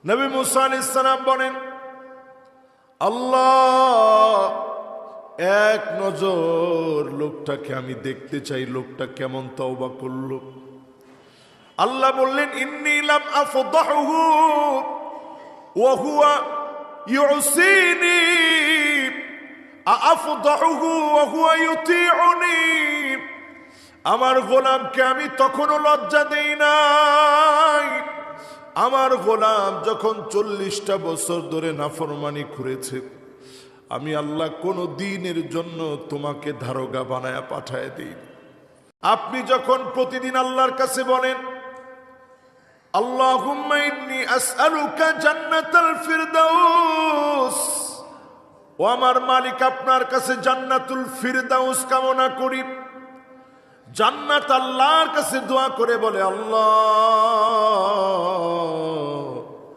নবী মুসা আলাইহিস সালাম বলেন, আল্লাহ, এক নজর লোকটাকে আমি দেখতে চাই, লোকটা কেমন তওবা করলো। আল্লাহ বললেন, ইন্নী লাম আফদাহু ওয়া হুয়া ইউসিনি আফদাহু ওয়া হুয়া ইউতিউনি। আমার গোলামকে আমি তখনও লজ্জা দেই নাই। আমার গোলাম যখন 40টা বছর ধরে নাফরমানি করেছে, আমি আল্লাহ কোনো দিনের জন্য তোমাকে ধারোগা বানায়া পাঠায় দিই। আপনি যখন প্রতিদিন আল্লাহর কাছে বলেন, আল্লাহুম্মা ইন্নী আসআলুকা জান্নাতাল ফিরদাউস, ও আমার মালিক, আপনার কাছে জান্নাতুল ফিরদাউস কামনা করি। জান্নাত আল্লাহর কাছে দোয়া করে বলে, আল্লাহ